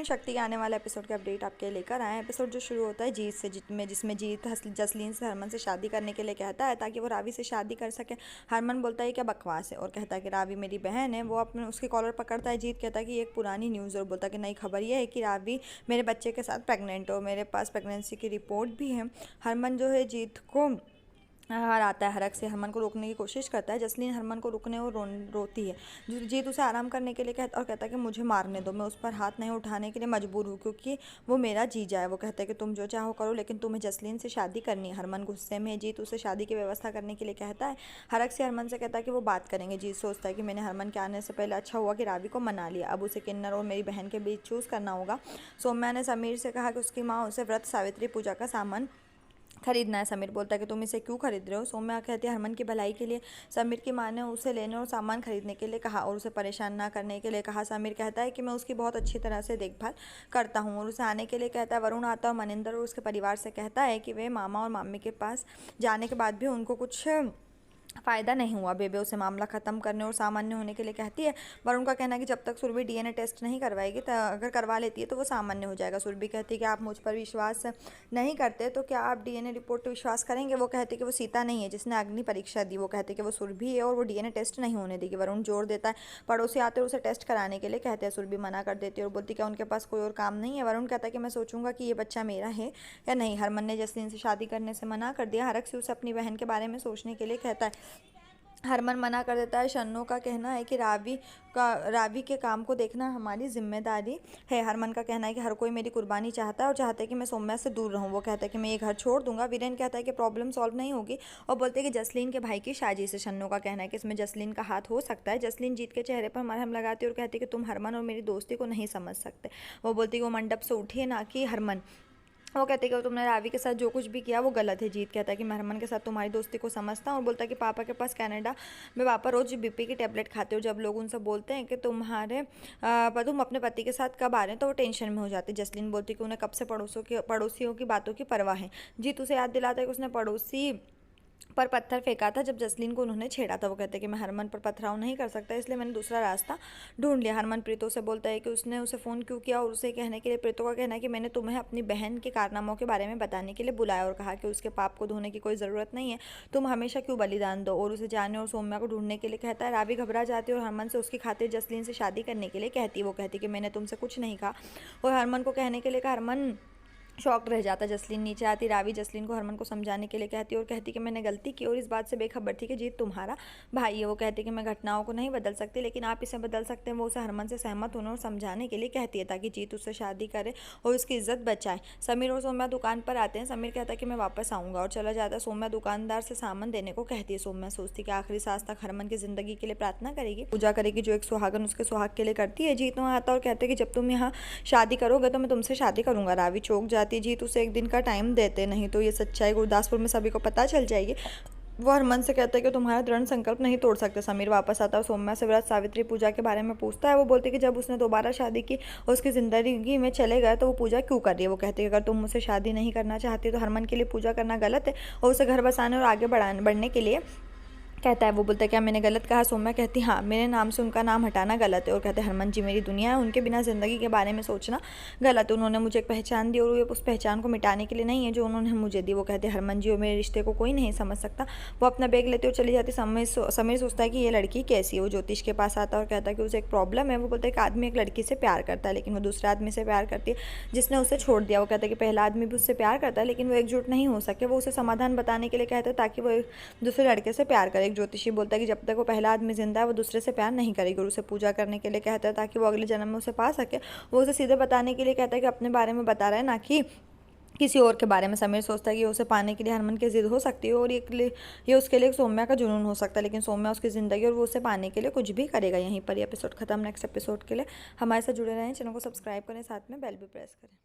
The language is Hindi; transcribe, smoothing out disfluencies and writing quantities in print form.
शक्ति के आने वाले एपिसोड के अपडेट आपके लेकर आए। एपिसोड जो शुरू होता है जीत से, जिसमें जीत जसलीन से हरमन से शादी करने के लिए कहता है ताकि वो रावी से शादी कर सके। हरमन बोलता है क्या बकवास है और कहता है कि रावी मेरी बहन है। वो अपने उसके कॉलर पकड़ता है। जीत कहता है कि ये एक पुरानी न्यूज़ और बोलता है कि नई खबर ये है कि रावी मेरे बच्चे के साथ प्रेग्नेंट हो, मेरे पास प्रेगनेंसी की रिपोर्ट भी है। हरमन जो है जीत को आता है, हरक से हरमन को रोकने की कोशिश करता है। जसलीन हरमन को रुकने और रोती है। जीत उसे आराम करने के लिए कहता है कि मुझे मारने दो, मैं उस पर हाथ नहीं उठाने के लिए मजबूर हूँ क्योंकि वो मेरा जीजा है। वो कहता है कि तुम जो चाहो करो लेकिन तुम्हें जसलीन से शादी करनी है। हरमन गुस्से में जीत उसे शादी की व्यवस्था करने के लिए कहता है। हरक से हरमन से कहता है कि वो बात करेंगे। जीत सोचता है कि मैंने हरमन के आने से पहले अच्छा हुआ कि रावी को मना लिया, अब उसे किन्नर और मेरी बहन के बीच चूज़ करना होगा। सौम्या ने समीर से कहा कि उसकी माँ उसे व्रत सावित्री पूजा का सामान खरीदना है। समीर बोलता है कि तुम इसे क्यों खरीद रहे हो। सौम्या कहती है हरमन की भलाई के लिए। समीर की माँ ने उसे लेने और सामान खरीदने के लिए कहा और उसे परेशान ना करने के लिए कहा। समीर कहता है कि मैं उसकी बहुत अच्छी तरह से देखभाल करता हूँ और उसे आने के लिए कहता है। वरुण आता है और मनिंदर और उसके परिवार से कहता है कि वे मामा और मामी के पास जाने के बाद भी उनको कुछ फ़ायदा नहीं हुआ। बेबे उसे मामला ख़त्म करने और सामान्य होने के लिए कहती है। वरुण का कहना है कि जब तक सुरभि डीएनए टेस्ट नहीं करवाएगी, तो अगर करवा लेती है तो वो सामान्य हो जाएगा। सुरभि कहती है कि आप मुझ पर विश्वास नहीं करते तो क्या आप डीएनए रिपोर्ट पर विश्वास करेंगे। वो कहती है कि वो सीता नहीं है जिसने अग्नि परीक्षा दी। वो कहते हैं कि वो सुरभि है और वो डीएनए टेस्ट नहीं होने देगी। वरुण जोर देता है। पड़ोसी आते हैं उसे टेस्ट कराने के लिए कहते हैं। सुरभि मना कर देती है और बोलती है क्या उनके पास कोई और काम नहीं है। वरुण कहता है कि मैं सोचूंगा कि ये बच्चा मेरा है या नहीं। हरमन ने जसलीन से शादी करने से मना कर दिया। हरक से उसे अपनी बहन के बारे में सोचने के लिए कहता है। हरमन मना कर देता है। शन्नो का कहना है कि रावी के काम को देखना हमारी जिम्मेदारी है। हरमन का कहना है कि हर कोई मेरी कुर्बानी चाहता है और चाहता है कि मैं सौम्या से दूर रहूं। वो कहता है कि मैं ये घर छोड़ दूंगा। वीरेन कहता है कि प्रॉब्लम सॉल्व नहीं होगी और बोलते हैं कि जसलीन के भाई की साजिश से। शन्नो का कहना है कि इसमें जसलीन का हाथ हो सकता है। जसलीन जीत के चेहरे पर मरहम लगाती है और कहती है कि तुम हरमन और मेरी दोस्ती को नहीं समझ सकते। वो बोलती है कि वो मंडप से उठी ना कि हरमन। वो कहते हैं कि तुमने रावी के साथ जो कुछ भी किया वो गलत है। जीत कहता है कि मैं हरमन के साथ तुम्हारी दोस्ती को समझता हूँ और बोलता है कि पापा के पास कनाडा में पापा रोज बीपी की टेबलेट खाते हो। जब लोग उनसे बोलते हैं कि तुम अपने पति के साथ कब आ रहे हैं तो वो टेंशन में हो जाती है। जसलीन बोलती है कि उन्हें कब से पड़ोसियों की बातों की परवाह है। जीत उसे याद दिलाता है कि उसने पड़ोसी पर पत्थर फेंका था जब जसलीन को उन्होंने छेड़ा था। वो कहते हैं कि मैं हरमन पर पथराव नहीं कर सकता इसलिए मैंने दूसरा रास्ता ढूंढ लिया। हरमन प्रीतो से बोलता है कि उसने उसे फ़ोन क्यों किया और उसे कहने के लिए प्रीतो का कहना है कि मैंने तुम्हें अपनी बहन के कारनामों के बारे में बताने के लिए बुलाया और कहा कि उसके पाप को धोने की कोई ज़रूरत नहीं है, तुम हमेशा क्यों बलिदान दो। और उसे जाने और सौम्या को ढूंढने के लिए कहता है। रावी घबरा जाती है और हरमन से उसकी खातिर जसलीन से शादी करने के लिए कहती है। वो कहती है कि मैंने तुमसे कुछ नहीं कहा और हरमन को कहने के लिए कहा। हरमन शॉक्ड रह जाता। जसलीन नीचे आती। रावी जसलीन को हरमन को समझाने के लिए कहती है और कहती कि मैंने गलती की और इस बात से बेखबर थी कि जीत तुम्हारा भाई है। वो कहती कि मैं घटनाओं को नहीं बदल सकती लेकिन आप इसे बदल सकते हैं। वो उसे हरमन से सहमत होने और समझाने के लिए कहती है ताकि जीत उससे शादी करे और उसकी इज्जत बचाए। समीर और सौम्या दुकान पर आते हैं। समीर कहता है कि मैं वापस आऊँगा और चला जाता है। सौम्या दुकानदार से सामान देने को कहती है। सौम्या सोचती कि आखिरी सांस तक हरमन की जिंदगी के लिए प्रार्थना करेगी, पूजा करेगी जो एक सुहागन उसके सुहाग के लिए करती है। जीत वहाँ आता और कहते हैं कि जब तुम यहाँ शादी करोगे तो मैं तुमसे शादी करूँगा। रावी चौंक जाती है। जीत उसे एक दिन का टाइम देते, नहीं तो ये सच्चाई गुरदासपुर में सभी को पता चल जाएगी। वो हरमन से कहता है कि तुम्हारा दृढ़ संकल्प नहीं तोड़ सकते। समीर वापस आता है और सौम्या से व्रत सावित्री पूजा के बारे में पूछता है। वो बोलती है कि जब उसने दोबारा शादी की और उसकी ज़िंदगी में चले गए तो वो पूजा क्यों कर रही है। वो कहती है कि अगर तुम मुझसे शादी नहीं करना चाहती तो हरमन के लिए पूजा करना गलत है और उसे घर बसाने और आगे बढ़ने के लिए कहता है। वो बोलता है क्या मैंने गलत कहा। सौम्या कहती हाँ, मेरे नाम से उनका नाम हटाना गलत है और कहते हैं हरमन जी मेरी दुनिया है, उनके बिना ज़िंदगी के बारे में सोचना गलत है। उन्होंने मुझे एक पहचान दी और वो उस पहचान को मिटाने के लिए नहीं है जो उन्होंने मुझे दी। वो कहते हैं हरमन जी और मेरे रिश्ते को कोई नहीं समझ सकता। वो अपना बैग लेते और चली जाती। समीर सोचता है कि ये लड़की कैसी है। वो ज्योतिष के पास आता है और कहता है कि उसे एक प्रॉब्लम है। वो बोलता है कि आदमी एक लड़की से प्यार करता है लेकिन वो दूसरे आदमी से प्यार करती है जिसने उसे छोड़ दिया। वो कहता है कि पहला आदमी भी उससे प्यार करता है लेकिन वो एकजुट नहीं हो सके। वो उसे समाधान बताने के लिए कहता है ताकि वो एक दूसरे लड़के से प्यार करे। एक ज्योतिषी बोलता है जब तक वो पहला आदमी जिंदा है वो दूसरे से प्यार नहीं करेगी और उसे पूजा करने के लिए कहता है ताकि वो अगले जन्म में उसे पा सके। वो उसे सीधे बताने के लिए कहता है कि अपने बारे में बता रहा है ना कि किसी और के बारे में। समीर सोचता है कि उसे पाने के लिए हरमन की जिद हो सकती है और ये उसके लिए सौम्या का जुनून हो सकता है लेकिन सौम्या उसकी ज़िंदगी और वो उसे पाने के लिए कुछ भी करेगा। यहीं पर ये एपिसोड खत्म। नेक्स्ट एपिसोड के लिए हमारे साथ जुड़े रहें, चैनल को सब्सक्राइब करें, साथ में बेल भी प्रेस करें।